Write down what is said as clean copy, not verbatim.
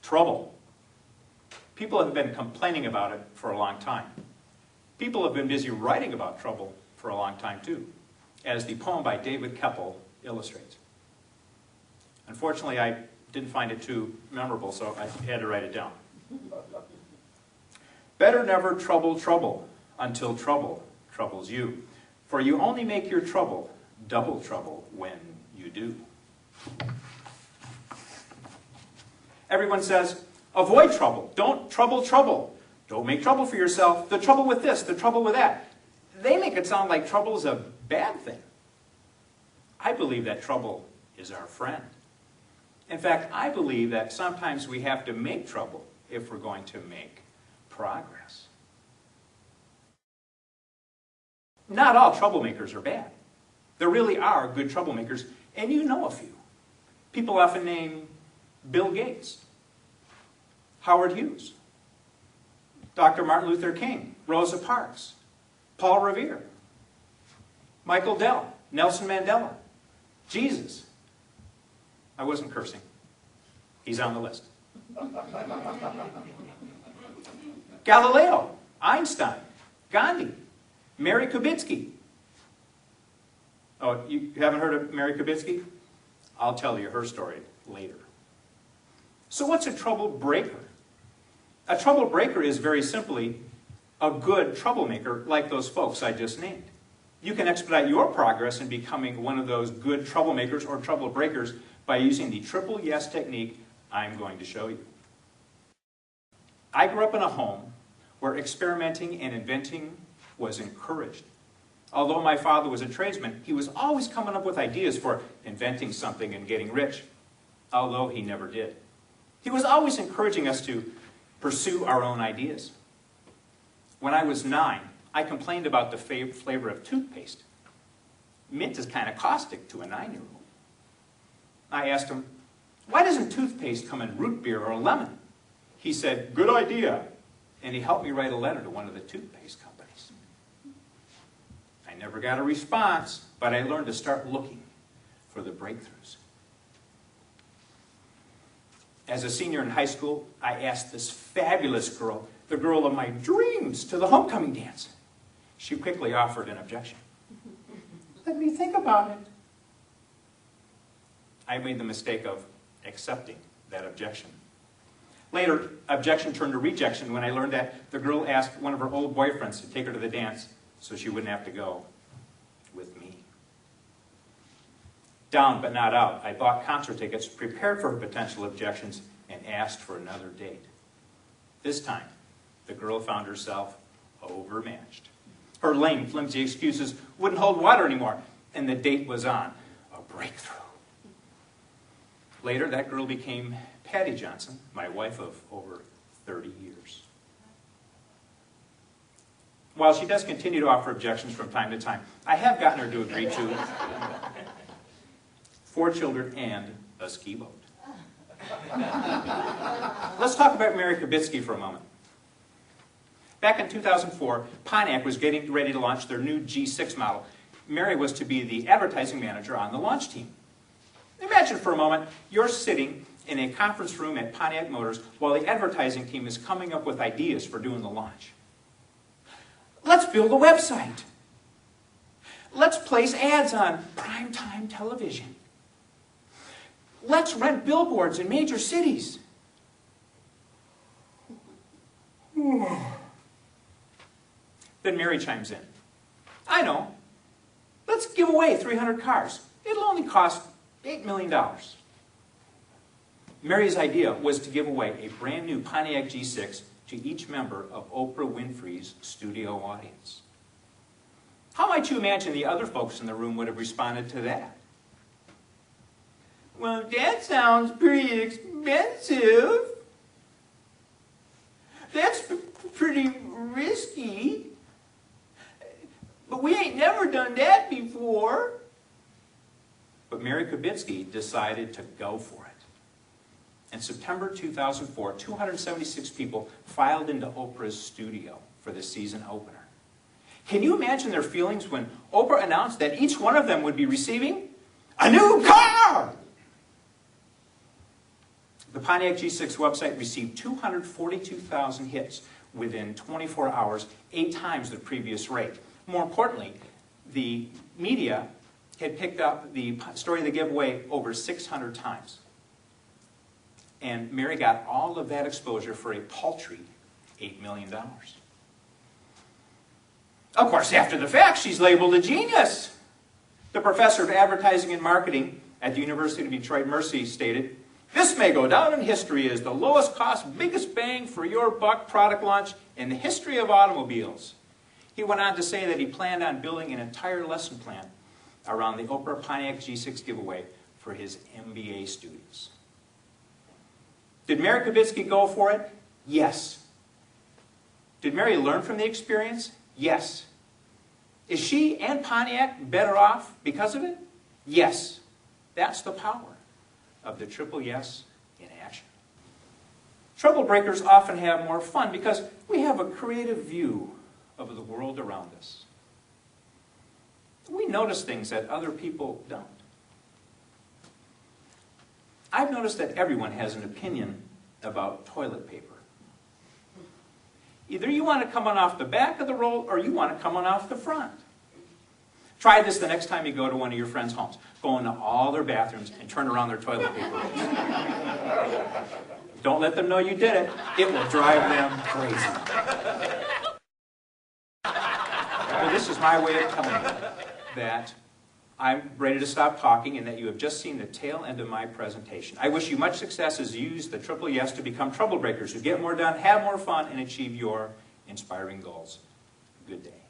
Trouble. People have been complaining about it for a long time. People have been busy writing about trouble for a long time too, as the poem by David Keppel illustrates. Unfortunately, I didn't find it too memorable, so I had to write it down. Better never trouble trouble until trouble troubles you, for you only make your trouble double trouble when you do. Everyone says, avoid trouble. Don't trouble trouble. Don't make trouble for yourself. The trouble with this, the trouble with that. They make it sound like trouble is a bad thing. I believe that trouble is our friend. In fact, I believe that sometimes we have to make trouble if we're going to make progress. Not all troublemakers are bad. There really are good troublemakers, and you know a few. People often name Bill Gates, Howard Hughes, Dr. Martin Luther King, Rosa Parks, Paul Revere, Michael Dell, Nelson Mandela, Jesus. I wasn't cursing. He's on the list. Galileo, Einstein, Gandhi, Mary Kubitsky. Oh, you haven't heard of Mary Kubitsky? I'll tell you her story later. So what's a trouble breaker? A trouble breaker is very simply a good troublemaker like those folks I just named. You can expedite your progress in becoming one of those good troublemakers or trouble breakers by using the triple yes technique I'm going to show you. I grew up in a home where experimenting and inventing was encouraged. Although my father was a tradesman, he was always coming up with ideas for inventing something and getting rich, although he never did. He was always encouraging us to pursue our own ideas. When I was 9, I complained about the flavor of toothpaste. Mint is kind of caustic to a 9-year-old. I asked him, why doesn't toothpaste come in root beer or lemon? He said, good idea. And he helped me write a letter to one of the toothpaste companies. I never got a response, but I learned to start looking for the breakthroughs. As a senior in high school, I asked this fabulous girl, the girl of my dreams, to the homecoming dance. She quickly offered an objection. Let me think about it. I made the mistake of accepting that objection. Later, objection turned to rejection when I learned that the girl asked one of her old boyfriends to take her to the dance so she wouldn't have to go with me. Down but not out, I bought concert tickets, prepared for her potential objections, and asked for another date. This time, the girl found herself overmatched. Her lame, flimsy excuses wouldn't hold water anymore, and the date was on. A breakthrough. Later, that girl became Patty Johnson, my wife of over 30 years. While she does continue to offer objections from time to time, I have gotten her to agree to 4 children and a ski boat. Let's talk about Mary Kubitsky for a moment. Back in 2004, Pontiac was getting ready to launch their new G6 model. Mary was to be the advertising manager on the launch team. Imagine for a moment, you're sitting in a conference room at Pontiac Motors while the advertising team is coming up with ideas for doing the launch. Let's build a website. Let's place ads on primetime television. Let's rent billboards in major cities. Then Mary chimes in. I know. Let's give away 300 cars. It'll only cost $8 million. Mary's idea was to give away a brand new Pontiac G6 to each member of Oprah Winfrey's studio audience. How might you imagine the other folks in the room would have responded to that? Well, that sounds pretty expensive. That's pretty risky. But we ain't never done that before. But Mary Kubitsky decided to go for it. In September 2004, 276 people filed into Oprah's studio for the season opener. Can you imagine their feelings when Oprah announced that each one of them would be receiving a new car? The Pontiac G6 website received 242,000 hits within 24 hours, 8 times the previous rate. More importantly, the media had picked up the story of the giveaway over 600 times. And Mary got all of that exposure for a paltry $8 million. Of course, after the fact, she's labeled a genius. The professor of advertising and marketing at the University of Detroit Mercy stated, "This may go down in history as the lowest cost, biggest bang for your buck product launch in the history of automobiles." He went on to say that he planned on building an entire lesson plan around the Oprah Pontiac G6 giveaway for his MBA students. Did Mary Kavitsky go for it? Yes. Did Mary learn from the experience? Yes. Is she and Pontiac better off because of it? Yes. That's the power of the triple yes in action. Troublebreakers often have more fun because we have a creative view of the world around us. We notice things that other people don't. I've noticed that everyone has an opinion about toilet paper. Either you want it coming off the back of the roll or you want it coming off the front. Try this the next time you go to one of your friends' homes. Go into all their bathrooms and turn around their toilet paper rolls. Don't let them know you did it. It will drive them crazy. Well, this is my way of telling you that I'm ready to stop talking and that you have just seen the tail end of my presentation. I wish you much success as you use the triple yes to become troublebreakers who get more done, have more fun, and achieve your inspiring goals. Good day.